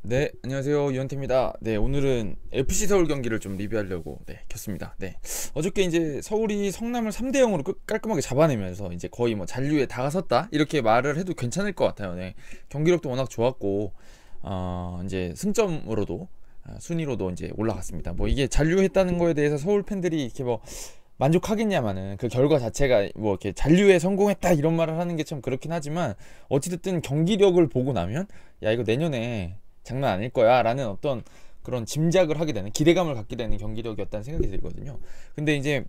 네, 안녕하세요. 유현태입니다. 네, 오늘은 FC 서울 경기를 좀 리뷰하려고 켰습니다. 네. 어저께 이제 서울이 성남을 3대 0으로 깔끔하게 잡아내면서 이제 거의 뭐 잔류에 다가섰다. 이렇게 말을 해도 괜찮을 것 같아요. 네. 경기력도 워낙 좋았고 이제 승점으로도 순위로도 이제 올라갔습니다. 뭐 이게 잔류했다는 거에 대해서 서울 팬들이 이렇게 뭐 만족하겠냐마는 그 결과 자체가 뭐 이렇게 잔류에 성공했다 이런 말을 하는 게 참 그렇긴 하지만 어찌됐든 경기력을 보고 나면 야 이거 내년에 장난 아닐 거야 라는 어떤 그런 짐작을 하게 되는 기대감을 갖게 되는 경기력이었다는 생각이 들거든요. 근데 이제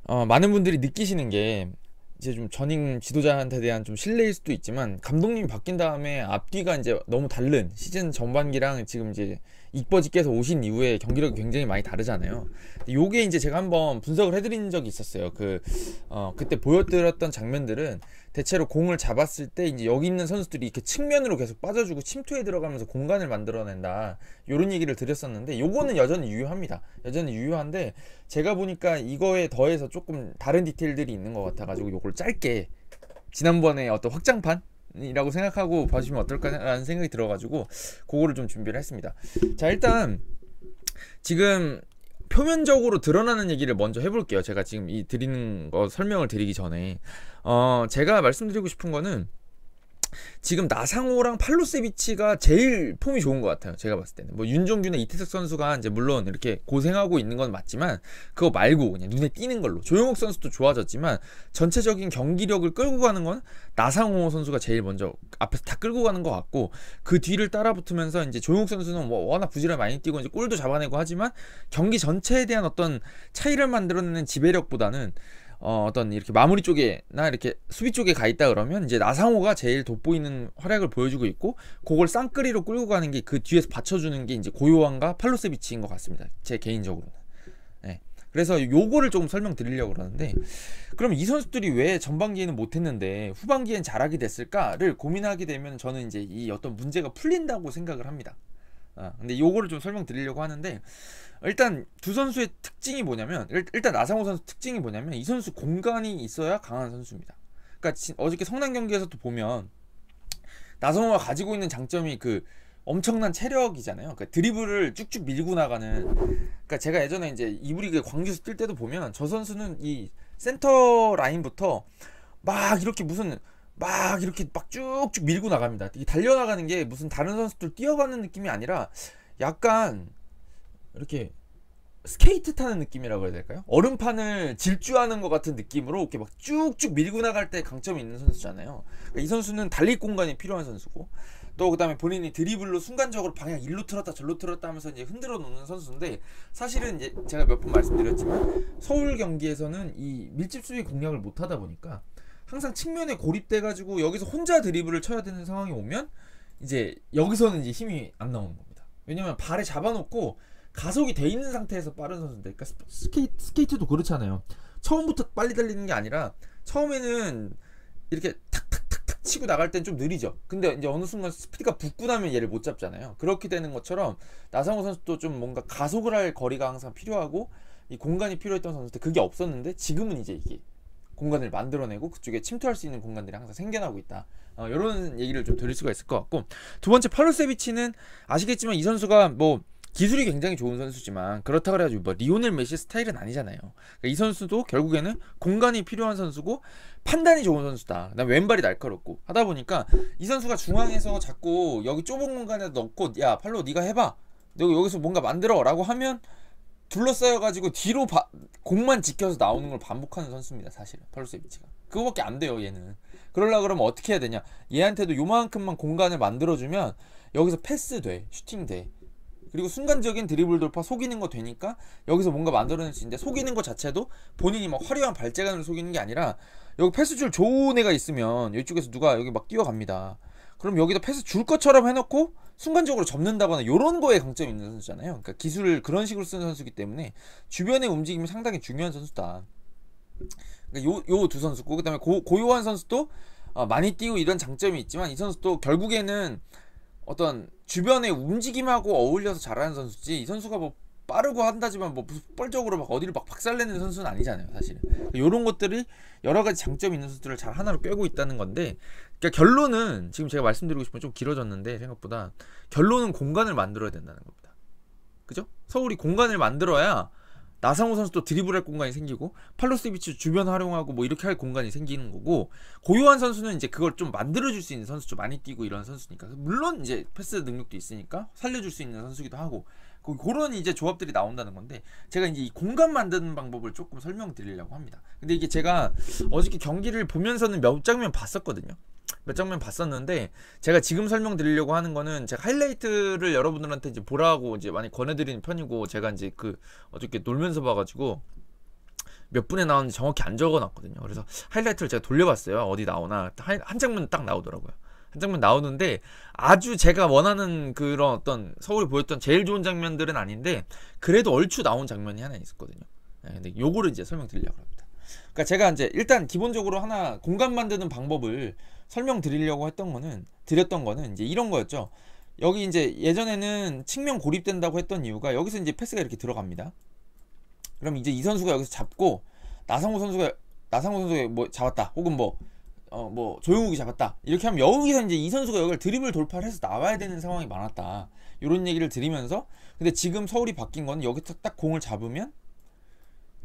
많은 분들이 느끼시는 게 이제 좀 전임 지도자한테 대한 좀 신뢰일 수도 있지만 감독님이 바뀐 다음에 앞뒤가 이제 너무 다른 시즌 전반기랑 지금 이제 이뻐지께서 오신 이후에 경기력이 굉장히 많이 다르잖아요. 요게 이제 제가 한번 분석을 해드린 적이 있었어요. 그때 보여드렸던 장면들은 대체로 공을 잡았을 때 이제 여기 있는 선수들이 이렇게 측면으로 계속 빠져주고 침투에 들어가면서 공간을 만들어낸다 요런 얘기를 드렸었는데 요거는 여전히 유효합니다. 여전히 유효한데 제가 보니까 이거에 더해서 조금 다른 디테일들이 있는 것 같아가지고 요걸 짧게 지난번에 어떤 확장판이라고 생각하고 봐주시면 어떨까라는 생각이 들어가지고 그거를 좀 준비를 했습니다. 자, 일단 지금 표면적으로 드러나는 얘기를 먼저 해볼게요. 제가 지금 이 드리는 거 설명을 드리기 전에 제가 말씀드리고 싶은 거는 지금 나상호랑 팔로세비치가 제일 폼이 좋은 것 같아요. 제가 봤을 때는 뭐 윤종규나 이태석 선수가 이제 물론 이렇게 고생하고 있는 건 맞지만 그거 말고 그냥 눈에 띄는 걸로 조용욱 선수도 좋아졌지만 전체적인 경기력을 끌고 가는 건 나상호 선수가 제일 먼저 앞에서 다 끌고 가는 것 같고 그 뒤를 따라붙으면서 이제 조용욱 선수는 뭐 워낙 부지런히 많이 뛰고 이제 골도 잡아내고 하지만 경기 전체에 대한 어떤 차이를 만들어내는 지배력보다는 어떤 이렇게 마무리 쪽에나 이렇게 수비 쪽에 가 있다 그러면 이제 나상호가 제일 돋보이는 활약을 보여주고 있고 그걸 쌍끌이로 끌고 가는 게 그 뒤에서 받쳐주는 게 이제 고요한과 팔로세비치인 것 같습니다. 제 개인적으로는. 네. 그래서 요거를 조금 설명드리려고 그러는데 그럼 이 선수들이 왜 전반기에는 못했는데 후반기엔 잘하게 됐을까를 고민하게 되면 저는 이제 이 어떤 문제가 풀린다고 생각을 합니다. 근데 요거를 좀 설명드리려고 하는데 일단 두 선수의 특징이 뭐냐면 일단 나상호 선수 특징이 뭐냐면 이 선수 공간이 있어야 강한 선수입니다. 그러니까 어저께 성남 경기에서도 보면 나상호가 가지고 있는 장점이 그 엄청난 체력이잖아요. 그러니까 드리블을 쭉쭉 밀고 나가는. 그러니까 제가 예전에 이제 이브리그 광주에서 뛸 때도 보면 저 선수는 이 센터 라인부터 막 이렇게 무슨 막 이렇게 막 쭉쭉 밀고 나갑니다. 이게 달려나가는 게 무슨 다른 선수들 뛰어가는 느낌이 아니라 약간 이렇게 스케이트 타는 느낌이라고 해야 될까요? 얼음판을 질주하는 것 같은 느낌으로 이렇게 막 쭉쭉 밀고 나갈 때 강점이 있는 선수잖아요. 그러니까 이 선수는 달릴 공간이 필요한 선수고 또 그다음에 본인이 드리블로 순간적으로 방향 일로 틀었다 절로 틀었다 하면서 이제 흔들어 놓는 선수인데 사실은 이제 제가 몇 번 말씀드렸지만 서울 경기에서는 이 밀집 수비 공략을 못 하다 보니까 항상 측면에 고립돼 가지고 여기서 혼자 드리블을 쳐야 되는 상황이 오면 이제 여기서는 이제 힘이 안 나오는 겁니다. 왜냐면 발에 잡아놓고 가속이 돼 있는 상태에서 빠른 선수인데, 그러니까 스케이트도 그렇잖아요. 처음부터 빨리 달리는 게 아니라 처음에는 이렇게 탁탁탁탁 치고 나갈 땐 좀 느리죠. 근데 이제 어느 순간 스피드가 붙고 나면 얘를 못 잡잖아요. 그렇게 되는 것처럼 나상호 선수도 좀 뭔가 가속을 할 거리가 항상 필요하고 이 공간이 필요했던 선수인데 그게 없었는데 지금은 이제 이게 공간을 만들어내고 그쪽에 침투할 수 있는 공간들이 항상 생겨나고 있다. 이런 얘기를 좀 드릴 수가 있을 것 같고 두 번째 팔로세비치는 아시겠지만 이 선수가 뭐 기술이 굉장히 좋은 선수지만 그렇다 그래가지고 뭐 리오넬 메시 스타일은 아니잖아요. 그러니까 이 선수도 결국에는 공간이 필요한 선수고 판단이 좋은 선수다. 그다음에 왼발이 날카롭고 하다 보니까 이 선수가 중앙에서 자꾸 여기 좁은 공간에 넣고 야 팔로 네가 해봐. 너 여기서 뭔가 만들어라고 하면 둘러싸여가지고 뒤로 공만 지켜서 나오는 걸 반복하는 선수입니다. 사실은 팔로세비치가 그거밖에 안 돼요. 얘는 그러려고 그러면 어떻게 해야 되냐, 얘한테도 요만큼만 공간을 만들어주면 여기서 패스 돼, 슈팅 돼, 그리고 순간적인 드리블 돌파 속이는 거 되니까 여기서 뭔가 만들어낼 수 있는데 속이는 것 자체도 본인이 막 화려한 발재간으로 속이는 게 아니라 여기 패스 줄 좋은 애가 있으면 이쪽에서 누가 여기 막 뛰어갑니다. 그럼 여기다 패스 줄 것처럼 해놓고 순간적으로 접는다거나 이런 거에 강점이 있는 선수잖아요. 그러니까 기술을 그런 식으로 쓰는 선수이기 때문에 주변의 움직임이 상당히 중요한 선수다. 그러니까 요 두 선수고 그다음에 고요한 선수도 많이 뛰고 이런 장점이 있지만 이 선수도 결국에는 어떤 주변의 움직임하고 어울려서 잘하는 선수지 이 선수가 뭐 빠르고 한다지만 뭐 폭발적으로 막 어디를 막 박살내는 선수는 아니잖아요, 사실은. 이런 것들이 여러 가지 장점이 있는 선수들을 잘 하나로 꿰고 있다는 건데, 그러니까 결론은 지금 제가 말씀드리고 싶은 건 좀 길어졌는데 생각보다 결론은 공간을 만들어야 된다는 겁니다. 그죠? 서울이 공간을 만들어야 나상호 선수도 드리블할 공간이 생기고 팔로세비치 주변 활용하고 뭐 이렇게 할 공간이 생기는 거고, 고요한 선수는 이제 그걸 좀 만들어줄 수 있는 선수, 좀 많이 뛰고 이런 선수니까, 물론 이제 패스 능력도 있으니까 살려줄 수 있는 선수기도 하고, 그런 이제 조합들이 나온다는 건데, 제가 이제 이 공간 만드는 방법을 조금 설명드리려고 합니다. 근데 이게 제가 어저께 경기를 보면서는 몇 장면 봤었거든요. 몇 장면 봤었는데, 제가 지금 설명드리려고 하는 거는 제가 하이라이트를 여러분들한테 이제 보라고 이제 많이 권해드리는 편이고, 제가 이제 어저께 놀면서 봐가지고 몇 분에 나오는지 정확히 안 적어놨거든요. 그래서 하이라이트를 제가 돌려봤어요. 어디 나오나. 한 장면 딱 나오더라고요. 한 장면 나오는데 아주 제가 원하는 그런 어떤 서울이 보였던 제일 좋은 장면들은 아닌데, 그래도 얼추 나온 장면이 하나 있었거든요. 네, 근데 요거를 이제 설명드리려고 합니다. 그러니까 제가 이제 일단 기본적으로 하나 공간 만드는 방법을 설명드리려고 드렸던 거는 이제 이런 거였죠. 여기 이제 예전에는 측면 고립된다고 했던 이유가, 여기서 이제 패스가 이렇게 들어갑니다. 그럼 이제 이 선수가 여기서 잡고 나상호 선수가 뭐 잡았다, 혹은 뭐 조용욱이 잡았다, 이렇게 하면 여기서 이제 이 선수가 여기를 드리블 돌파를 해서 나와야 되는 상황이 많았다, 이런 얘기를 드리면서, 근데 지금 서울이 바뀐 건 여기서 딱 공을 잡으면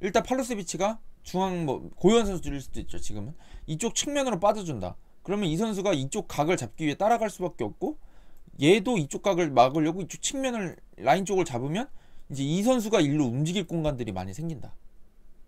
일단 팔로세비치가 중앙 뭐 고요한 선수일 수도 있죠. 지금은 이쪽 측면으로 빠져준다. 그러면 이 선수가 이쪽 각을 잡기 위해 따라갈 수밖에 없고, 얘도 이쪽 각을 막으려고 이쪽 측면을 라인 쪽을 잡으면 이제 이 선수가 일로 움직일 공간들이 많이 생긴다.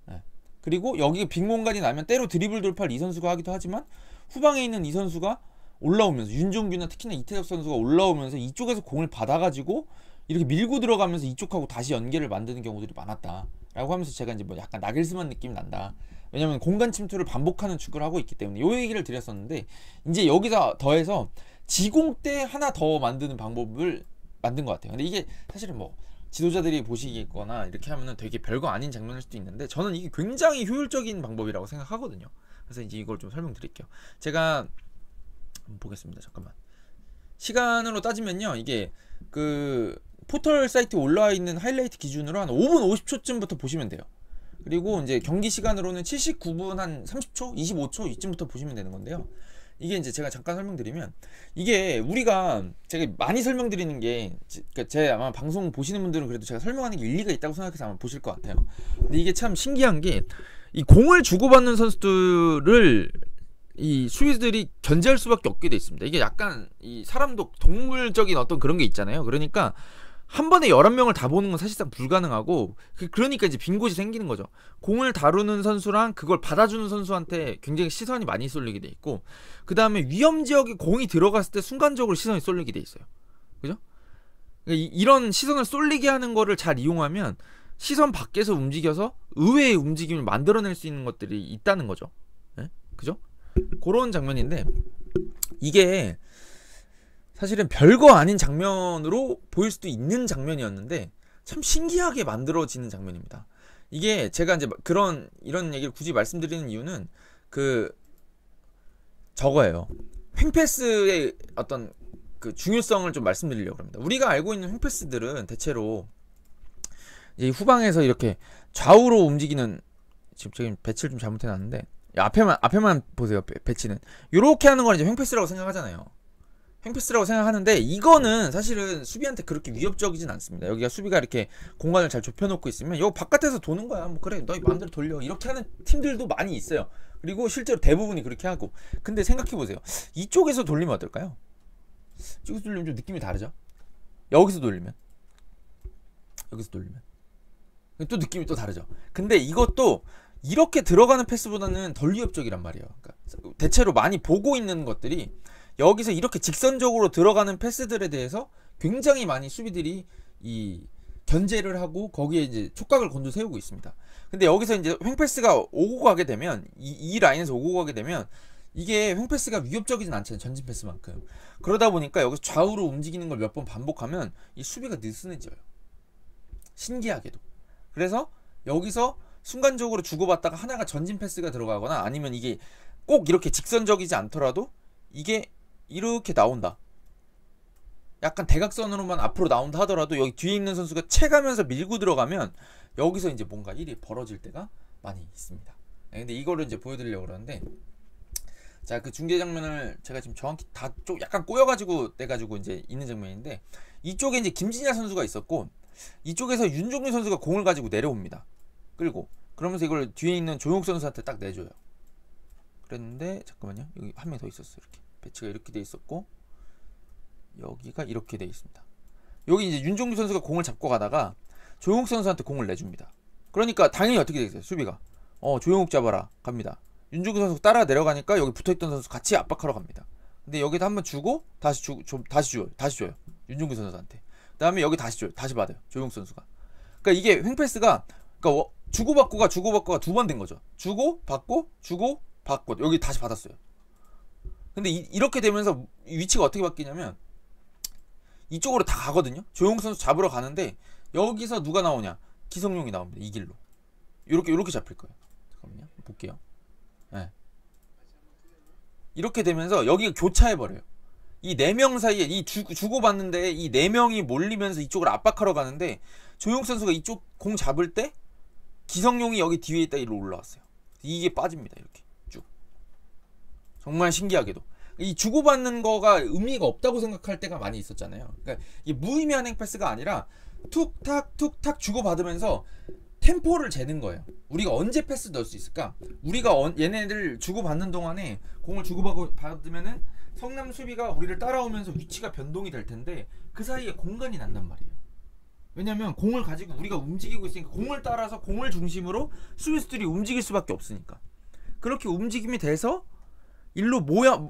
네. 그리고 여기 빈 공간이 나면 때로 드리블 돌파를 이 선수가 하기도 하지만, 후방에 있는 이 선수가 올라오면서, 윤종규나 특히나 이태석 선수가 올라오면서 이쪽에서 공을 받아가지고 이렇게 밀고 들어가면서 이쪽하고 다시 연계를 만드는 경우들이 많았다 라고 하면서, 제가 이제 뭐 약간 나겔스만 느낌이 난다, 왜냐면 공간 침투를 반복하는 축구를 하고 있기 때문에, 요 얘기를 드렸었는데, 이제 여기서 더해서 지공대 하나 더 만드는 방법을 만든 것 같아요. 근데 이게 사실은 뭐 지도자들이 보시거나 이렇게 하면은 되게 별거 아닌 장면일 수도 있는데, 저는 이게 굉장히 효율적인 방법이라고 생각하거든요. 그래서 이제 이걸 좀 설명드릴게요. 제가 한번 보겠습니다. 잠깐만. 시간으로 따지면요, 이게 포털 사이트에 올라와 있는 하이라이트 기준으로 한 5분 50초쯤부터 보시면 돼요. 그리고 이제 경기 시간으로는 79분 한 30초, 25초 이쯤부터 보시면 되는 건데요. 이게 이제 제가 잠깐 설명드리면, 이게 제가 많이 설명드리는 게, 그러니까 제 아마 방송 보시는 분들은 그래도 제가 설명하는 게 일리가 있다고 생각해서 아마 보실 것 같아요. 근데 이게 참 신기한 게, 이 공을 주고받는 선수들을 이 수비들이 견제할 수밖에 없게 돼 있습니다. 이게 약간 이 사람도 동물적인 어떤 그런 게 있잖아요. 그러니까 한 번에 11명을 다 보는 건 사실상 불가능하고, 그러니까 이제 빈 곳이 생기는 거죠. 공을 다루는 선수랑 그걸 받아주는 선수한테 굉장히 시선이 많이 쏠리게 돼 있고, 그 다음에 위험 지역에 공이 들어갔을 때 순간적으로 시선이 쏠리게 돼 있어요. 그죠? 그러니까 이런 시선을 쏠리게 하는 거를 잘 이용하면 시선 밖에서 움직여서 의외의 움직임을 만들어낼 수 있는 것들이 있다는 거죠. 네? 그죠? 그런 장면인데, 이게 사실은 별거 아닌 장면으로 보일 수도 있는 장면이었는데 참 신기하게 만들어지는 장면입니다. 이게 제가 이제 이런 얘기를 굳이 말씀드리는 이유는 저거예요. 횡패스의 어떤 중요성을 좀 말씀드리려고 합니다. 우리가 알고 있는 횡패스들은 대체로 이제 후방에서 이렇게 좌우로 움직이는, 지금 배치를 좀 잘못해놨는데 앞에만 보세요. 배치는 이렇게 하는 걸 이제 횡패스라고 생각하잖아요. 횡패스라고 생각하는데, 이거는 사실은 수비한테 그렇게 위협적이진 않습니다. 여기가 수비가 이렇게 공간을 잘 좁혀놓고 있으면 요 바깥에서 도는 거야. 뭐 그래, 너희 마음대로 돌려, 이렇게 하는 팀들도 많이 있어요. 그리고 실제로 대부분이 그렇게 하고. 근데 생각해보세요. 이쪽에서 돌리면 어떨까요? 이쪽에서 돌리면 좀 느낌이 다르죠? 여기서 돌리면 또 느낌이 또 다르죠? 근데 이것도 이렇게 들어가는 패스보다는 덜 위협적이란 말이에요. 그러니까 대체로 많이 보고 있는 것들이 여기서 이렇게 직선적으로 들어가는 패스들에 대해서 굉장히 많이 수비들이 견제를 하고 거기에 이제 촉각을 곤두 세우고 있습니다. 근데 여기서 이제 횡패스가 오고 가게 되면, 이 라인에서 오고 가게 되면 이게 횡패스가 위협적이진 않잖아요. 전진 패스만큼. 그러다 보니까 여기서 좌우로 움직이는 걸 몇 번 반복하면 이 수비가 느슨해져요. 신기하게도. 그래서 여기서 순간적으로 주고받다가 하나가 전진 패스가 들어가거나, 아니면 이게 꼭 이렇게 직선적이지 않더라도 이게 이렇게 나온다. 약간 대각선으로만 앞으로 나온다 하더라도 여기 뒤에 있는 선수가 채가면서 밀고 들어가면 여기서 이제 뭔가 일이 벌어질 때가 많이 있습니다. 네, 근데 이거를 이제 보여드리려고 그러는데, 자, 그 중계 장면을 제가 지금 정확히 다 좀 약간 꼬여가지고 떼가지고 이제 있는 장면인데, 이쪽에 이제 김진야 선수가 있었고 이쪽에서 윤종규 선수가 공을 가지고 내려옵니다. 끌고 그러면서 이걸 뒤에 있는 조용욱 선수한테 딱 내줘요. 그랬는데 잠깐만요, 여기 한 명 더 있었어요. 이렇게 배치가 이렇게 돼 있었고 여기가 이렇게 돼 있습니다. 여기 이제 윤종규 선수가 공을 잡고 가다가 조용욱 선수한테 공을 내줍니다. 그러니까 당연히 어떻게 되겠어요? 수비가 조용욱 잡아라 갑니다. 윤종규 선수 따라 내려가니까 여기 붙어있던 선수 같이 압박하러 갑니다. 근데 여기다 한번 주고 다시 다시 줘요 윤종규 선수한테. 그 다음에 여기 다시 줘요. 다시 받아요 조용욱 선수가. 그러니까 이게 횡패스가, 그러니까 주고받고가 두 번 된 거죠. 주고 받고 주고 받고 여기 다시 받았어요. 근데 이렇게 되면서 위치가 어떻게 바뀌냐면 이쪽으로 다 가거든요. 조용욱 선수 잡으러 가는데 여기서 누가 나오냐? 기성용이 나옵니다. 이 길로 요렇게 잡힐 거예요. 잠깐만요, 볼게요. 네. 이렇게 되면서 여기가 교차해버려요. 이 4명 사이에 이 주고받는데 이 4명이 몰리면서 이쪽으로 압박하러 가는데 조용욱 선수가 이쪽 공 잡을 때 기성용이 여기 뒤에 있다 이리로 올라왔어요. 이게 빠집니다. 이렇게 쭉. 정말 신기하게도 이 주고받는 거가 의미가 없다고 생각할 때가 많이 있었잖아요. 그러니까 이게 무의미한 행패스가 아니라 툭탁 툭탁 주고받으면서 템포를 재는 거예요. 우리가 언제 패스 넣을 수 있을까? 우리가 얘네들 주고받는 동안에 공을 주고받으면은 성남 수비가 우리를 따라오면서 위치가 변동이 될 텐데 그 사이에 공간이 난단 말이에요. 왜냐면 공을 가지고 우리가 움직이고 있으니까 공을 따라서 공을 중심으로 수비수들이 움직일 수밖에 없으니까. 그렇게 움직임이 돼서 일로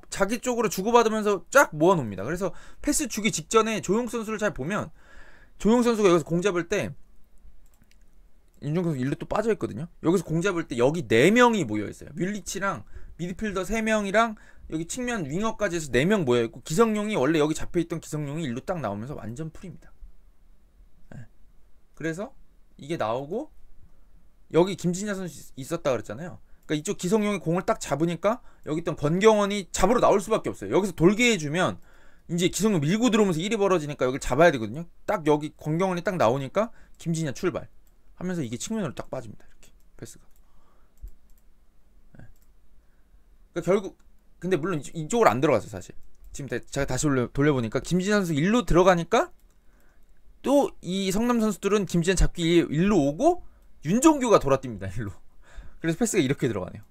자기 쪽으로 주고받으면서 쫙 모아놓습니다. 그래서 패스 주기 직전에 조용 선수를 잘 보면 조용 선수가 여기서 공 잡을 때 윤종규 선수 일로 또 빠져있거든요. 여기서 공 잡을 때 여기 4명이 모여있어요. 뮬리치랑 미드필더 3명이랑 여기 측면 윙어까지 해서 4명 모여있고 기성용이 원래 여기 잡혀있던 기성용이 일로 딱 나오면서 완전 풀입니다. 네. 그래서 이게 나오고 여기 김진야 선수 있었다 그랬잖아요. 그러니까 이쪽 기성용이 공을 딱 잡으니까 여기 있던 권경원이 잡으러 나올 수밖에 없어요. 여기서 돌게 해주면 이제 기성용 밀고 들어오면서 일이 벌어지니까 여기를 잡아야 되거든요. 딱 여기 권경원이 딱 나오니까 김진야 출발 하면서 이게 측면으로 딱 빠집니다. 이렇게 패스가. 네. 그러니까 결국 근데 물론 이쪽으로 안 들어갔어요. 사실 지금 제가 다시 돌려보니까 김진야 선수 일로 들어가니까 또 이 성남 선수들은 김진야 잡기 일로 오고 윤종규가 돌아뜁니다. 일로. 그래서 패스가 이렇게 들어가네요.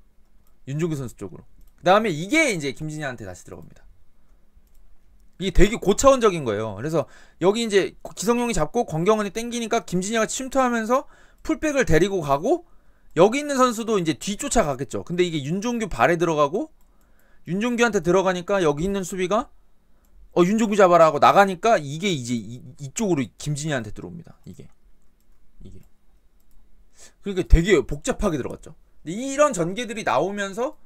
윤종규 선수 쪽으로. 그 다음에 이게 이제 김진야한테 다시 들어갑니다. 이게 되게 고차원적인 거예요. 그래서 여기 이제 기성용이 잡고 권경원이 땡기니까 김진야가 침투하면서 풀백을 데리고 가고 여기 있는 선수도 이제 뒤쫓아 가겠죠. 근데 이게 윤종규 발에 들어가고 윤종규한테 들어가니까 여기 있는 수비가 윤종규 잡아라 하고 나가니까 이게 이제 이쪽으로 김진야한테 들어옵니다. 이게 그러니까 되게 복잡하게 들어갔죠. 이런 전개들이 나오면서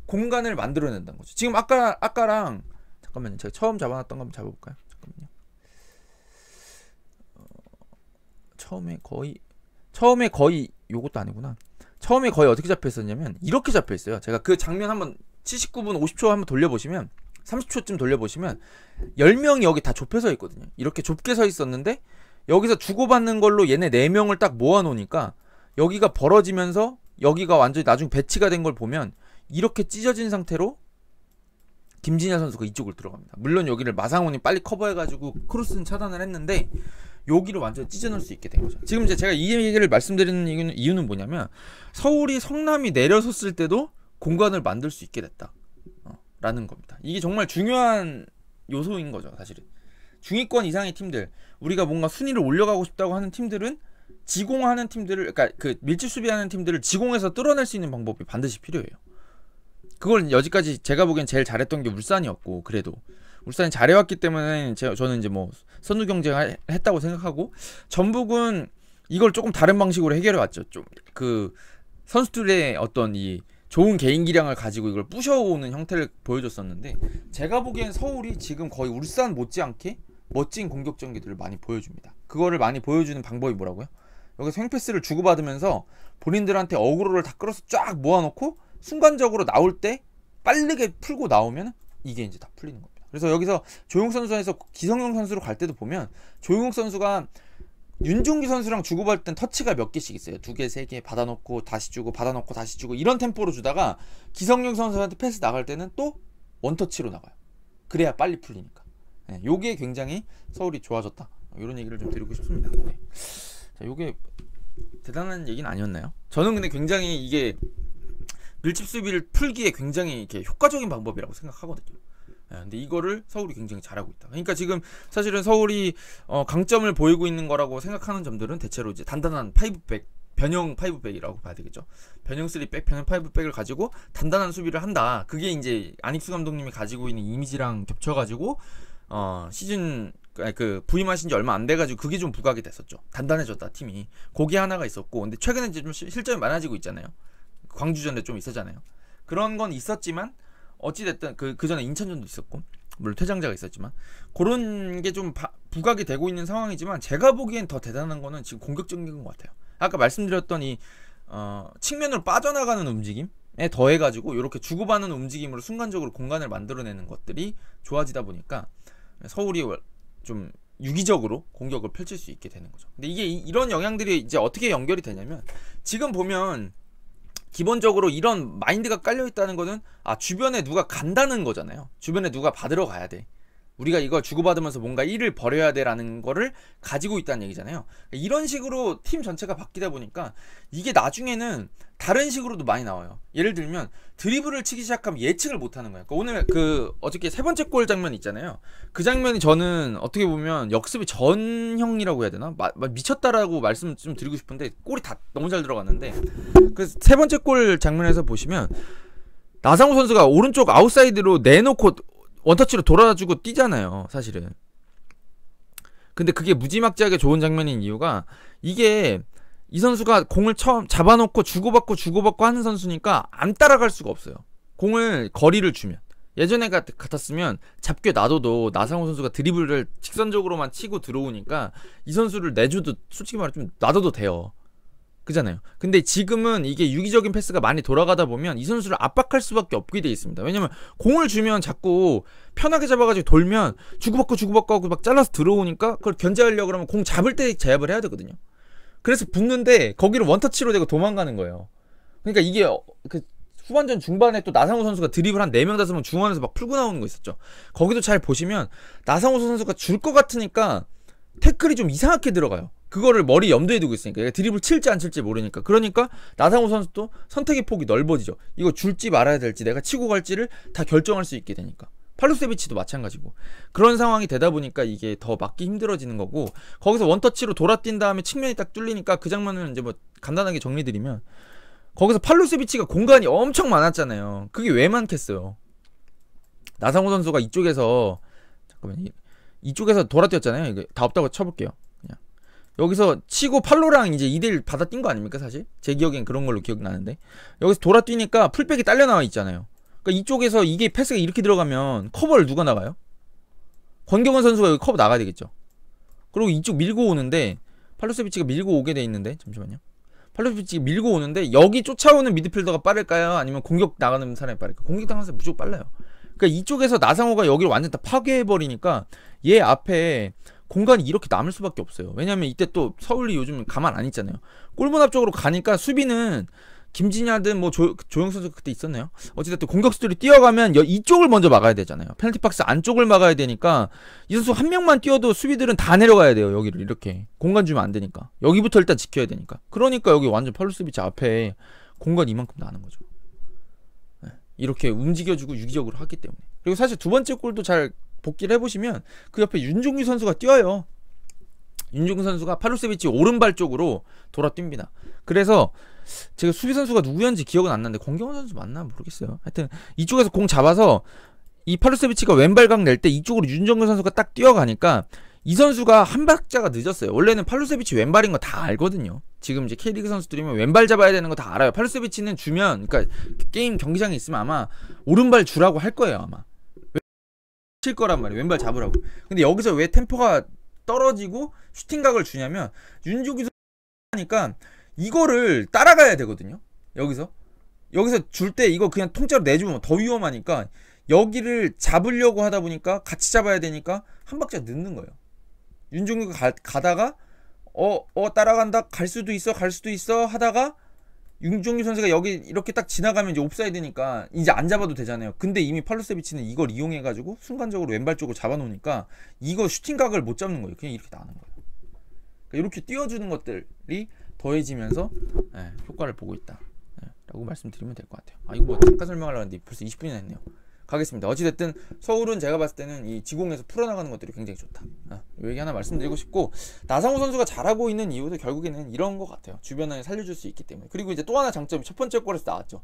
공간을 만들어낸다는 거죠. 지금 아까랑 잠깐만요. 제가 처음 잡아놨던 거 한번 잡아볼까요? 잠깐만요. 처음에 거의 요것도 아니구나. 처음에 거의 어떻게 잡혀있었냐면 이렇게 잡혀있어요. 제가 그 장면 한번 79분 50초 한번 돌려보시면 30초쯤 돌려보시면 10명이 여기 다 좁혀 서 있거든요. 이렇게 좁게 서 있었는데 여기서 주고받는 걸로 얘네 4명을 딱 모아놓으니까 여기가 벌어지면서 여기가 완전히 나중에 배치가 된 걸 보면 이렇게 찢어진 상태로 김진야 선수가 이쪽으로 들어갑니다. 물론 여기를 마상훈이 빨리 커버해가지고 크로스는 차단을 했는데 여기를 완전히 찢어놓을 수 있게 된 거죠. 지금 제가 이 얘기를 말씀드리는 이유는 뭐냐면 서울이 성남이 내려섰을 때도 공간을 만들 수 있게 됐다 라는 겁니다. 이게 정말 중요한 요소인 거죠. 사실은 중위권 이상의 팀들, 우리가 뭔가 순위를 올려가고 싶다고 하는 팀들은 지공하는 팀들을, 그러니까 그 밀집 수비하는 팀들을 지공해서 뚫어낼 수 있는 방법이 반드시 필요해요. 그걸 여지까지 제가 보기엔 제일 잘했던 게 울산이었고, 그래도 울산이 잘해왔기 때문에 저는 이제 뭐 선두 경쟁을 했다고 생각하고, 전북은 이걸 조금 다른 방식으로 해결해왔죠. 좀 그 선수들의 어떤 이 좋은 개인 기량을 가지고 이걸 부셔오는 형태를 보여줬었는데, 제가 보기엔 서울이 지금 거의 울산 못지않게 멋진 공격 전개들을 많이 보여줍니다. 그거를 많이 보여주는 방법이 뭐라고요? 여기서 횡패스를 주고받으면서 본인들한테 어그로를 다 끌어서 쫙 모아놓고 순간적으로 나올 때 빠르게 풀고 나오면 이게 이제 다 풀리는 겁니다. 그래서 여기서 조용욱 선수에서 기성용 선수로 갈 때도 보면 조용욱 선수가 윤종규 선수랑 주고받을 땐 터치가 몇 개씩 있어요. 2개, 3개 받아놓고 다시 주고 받아놓고 다시 주고 이런 템포로 주다가 기성용 선수한테 패스 나갈 때는 또 원터치로 나가요. 그래야 빨리 풀리니까. 네, 요게 굉장히 서울이 좋아졌다. 이런 얘기를 좀 드리고 싶습니다. 네. 자, 요게 대단한 얘기는 아니었나요? 저는 근데 굉장히 이게 밀집 수비를 풀기에 굉장히 이렇게 효과적인 방법이라고 생각하거든요. 근데 이거를 서울이 굉장히 잘하고 있다. 그러니까 지금 사실은 서울이 강점을 보이고 있는 거라고 생각하는 점들은 대체로 이제 단단한 5백, 변형 5백이라고 봐야 되겠죠. 변형 3백, 변형 5백을 가지고 단단한 수비를 한다. 그게 이제 안익수 감독님이 가지고 있는 이미지랑 겹쳐가지고 시즌 그 부임하신 지 얼마 안 돼가지고 그게 좀 부각이 됐었죠. 단단해졌다 팀이. 그게 하나가 있었고, 근데 최근에 이제 좀 실점이 많아지고 있잖아요. 광주전에 좀 있었잖아요. 그런 건 있었지만 어찌됐든 그 전에 인천전도 있었고 물론 퇴장자가 있었지만 그런 게 좀 부각이 되고 있는 상황이지만 제가 보기엔 더 대단한 거는 지금 공격적인 것 같아요. 아까 말씀드렸던 이 측면으로 빠져나가는 움직임에 더해가지고 이렇게 주고받는 움직임으로 순간적으로 공간을 만들어내는 것들이 좋아지다 보니까 서울이 좀 유기적으로 공격을 펼칠 수 있게 되는 거죠. 근데 이게 이런 영향들이 이제 어떻게 연결이 되냐면 지금 보면 기본적으로 이런 마인드가 깔려있다는 거는 주변에 누가 간다는 거잖아요. 주변에 누가 받으러 가야 돼. 우리가 이걸 주고받으면서 뭔가 일을 벌여야 돼라는 거를 가지고 있다는 얘기잖아요. 이런 식으로 팀 전체가 바뀌다 보니까 이게 나중에는 다른 식으로도 많이 나와요. 예를 들면 드리블을 치기 시작하면 예측을 못하는 거예요. 그러니까 오늘 어저께 3번째 골 장면 있잖아요. 그 장면이 저는 어떻게 보면 역습의 전형이라고 해야 되나? 미쳤다라고 말씀 좀 드리고 싶은데 골이 다 너무 잘 들어갔는데 그 3번째 골 장면에서 보시면 나상호 선수가 오른쪽 아웃사이드로 내놓고 원터치로 돌아주고 뛰잖아요, 사실은. 근데 그게 무지막지하게 좋은 장면인 이유가 이게 이 선수가 공을 처음 잡아놓고 주고받고 하는 선수니까 안 따라갈 수가 없어요. 공을 거리를 주면. 예전에 같았으면 잡게 놔둬도 나상호 선수가 드리블을 직선적으로만 치고 들어오니까 이 선수를 내줘도 솔직히 말해 좀 놔둬도 돼요. 그잖아요. 근데 지금은 이게 유기적인 패스가 많이 돌아가다 보면 이 선수를 압박할 수밖에 없게 돼 있습니다. 왜냐면 공을 주면 자꾸 편하게 잡아가지고 돌면 주고받고 하고 막 잘라서 들어오니까 그걸 견제하려고 그러면 공 잡을 때 제압을 해야 되거든요. 그래서 붙는데 거기를 원터치로 되고 도망가는 거예요. 그러니까 이게 그 후반전 중반에 또 나상호 선수가 드리블 한 4명 5명 중원에서 막 풀고 나오는 거 있었죠. 거기도 잘 보시면 나상호 선수가 줄 것 같으니까 태클이 좀 이상하게 들어가요. 그거를 머리 염두에 두고 있으니까 드리블 칠지 안 칠지 모르니까. 그러니까 나상호 선수도 선택의 폭이 넓어지죠. 이거 줄지 말아야 될지 내가 치고 갈지를 다 결정할 수 있게 되니까. 팔루세비치도 마찬가지고. 그런 상황이 되다 보니까 이게 더 막기 힘들어지는 거고, 거기서 원터치로 돌아뛴 다음에 측면이 딱 뚫리니까 그 장면은 이제 뭐 간단하게 정리드리면 거기서 팔루세비치가 공간이 엄청 많았잖아요. 그게 왜 많겠어요. 나상호 선수가 이쪽에서 이쪽에서 돌아뛰었잖아요. 이게 다 없다고 쳐볼게요. 그냥 여기서 치고 팔로랑 이제 2대1 받아 뛴 거 아닙니까 사실? 제 기억엔 그런 걸로 기억나는데 여기서 돌아뛰니까 풀백이 딸려 나와 있잖아요. 그러니까 이쪽에서 이게 패스가 이렇게 들어가면 커버를 누가 나가요? 권경원 선수가 여기 커버 나가야 되겠죠. 그리고 이쪽 밀고 오는데 팔로세비치가 밀고 오게 돼 있는데 잠시만요. 팔로세비치가 밀고 오는데 여기 쫓아오는 미드필더가 빠를까요? 아니면 공격 나가는 사람이 빠를까요? 공격 당하는 사람이 무조건 빨라요. 그러니까 이쪽에서 나상호가 여기를 완전 다 파괴해버리니까 얘 앞에 공간이 이렇게 남을 수밖에 없어요. 왜냐면 이때 또 서울이 요즘 가만 안 있잖아요. 골문 앞쪽으로 가니까 수비는 김진야든 뭐 조영 선수 그때 있었나요? 어찌됐든 공격수들이 뛰어가면 이쪽을 먼저 막아야 되잖아요. 페널티 박스 안쪽을 막아야 되니까 이 선수 한 명만 뛰어도 수비들은 다 내려가야 돼요. 여기를 이렇게 공간 주면 안 되니까 여기부터 일단 지켜야 되니까. 그러니까 여기 완전 팔루스비치 앞에 공간 이만큼 나는 거죠. 네. 이렇게 움직여주고 유기적으로 하기 때문에. 그리고 사실 두 번째 골도 잘 복귀를 해보시면 그 옆에 윤종규 선수가 뛰어요. 윤종규 선수가 팔루세비치 오른발 쪽으로 돌아뜁니다. 그래서 제가 수비 선수가 누구였는지 기억은 안 나는데 권경원 선수 맞나 모르겠어요. 하여튼 이쪽에서 공 잡아서 이 팔루세비치가 왼발각 낼 때 이쪽으로 윤종규 선수가 딱 뛰어가니까 이 선수가 한 박자가 늦었어요. 원래는 팔루세비치 왼발인 거 다 알거든요. 지금 이제 K리그 선수들이면 왼발 잡아야 되는 거 다 알아요. 팔루세비치는 주면 그러니까 게임 경기장에 있으면 아마 오른발 주라고 할 거예요. 아마 칠 거란 말이에요. 왼발 잡으라고. 근데 여기서 왜 템포가 떨어지고 슈팅각을 주냐면 윤종규 선수니까 이거를 따라가야 되거든요. 여기서 줄 때 이거 그냥 통째로 내주면 더 위험하니까 여기를 잡으려고 하다 보니까 같이 잡아야 되니까 한 박자 늦는 거예요. 윤종규가 가다가 따라간다, 갈 수도 있어 하다가 윤종규 선수가 여기 이렇게 딱 지나가면 이제 옵사이드니까 이제 안 잡아도 되잖아요. 근데 이미 팔로세비치는 이걸 이용해가지고 순간적으로 왼발 쪽으로 잡아놓으니까 이거 슈팅각을 못 잡는 거예요. 그냥 이렇게 나가는 거예요. 그러니까 이렇게 띄워주는 것들이 더해지면서 효과를 보고 있다 라고 말씀드리면 될 것 같아요. 이거 뭐 잠깐 설명하려고 했는데 벌써 20분이나 했네요. 가겠습니다. 어찌됐든 서울은 제가 봤을 때는 이 지공에서 풀어나가는 것들이 굉장히 좋다. 이 얘기 하나 말씀드리고 싶고, 나상호 선수가 잘하고 있는 이유도 결국에는 이런 것 같아요. 주변을 살려줄 수 있기 때문에. 그리고 이제 또 하나 장점이 첫 번째 골에서 나왔죠.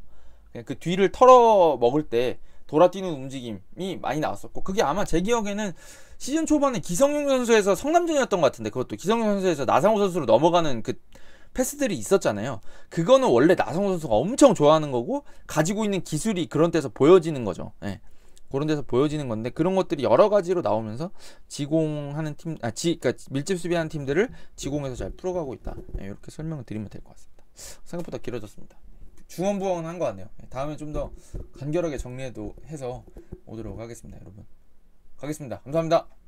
그 뒤를 털어 먹을 때 돌아뛰는 움직임이 많이 나왔었고, 그게 아마 제 기억에는 시즌 초반에 기성용 선수에서 성남전이었던 것 같은데, 그것도 기성용 선수에서 나상호 선수로 넘어가는 그 패스들이 있었잖아요. 그거는 원래 나성호 선수가 엄청 좋아하는 거고 가지고 있는 기술이 그런 데서 보여지는 거죠. 그런 데서 보여지는 건데, 그런 것들이 여러 가지로 나오면서 지공하는 팀, 그러니까 밀집 수비하는 팀들을 지공에서 잘 풀어가고 있다. 이렇게 설명을 드리면 될 것 같습니다. 생각보다 길어졌습니다. 중원부원한 것 같네요. 다음에 좀 더 간결하게 정리해서 오도록 하겠습니다, 여러분. 가겠습니다. 감사합니다.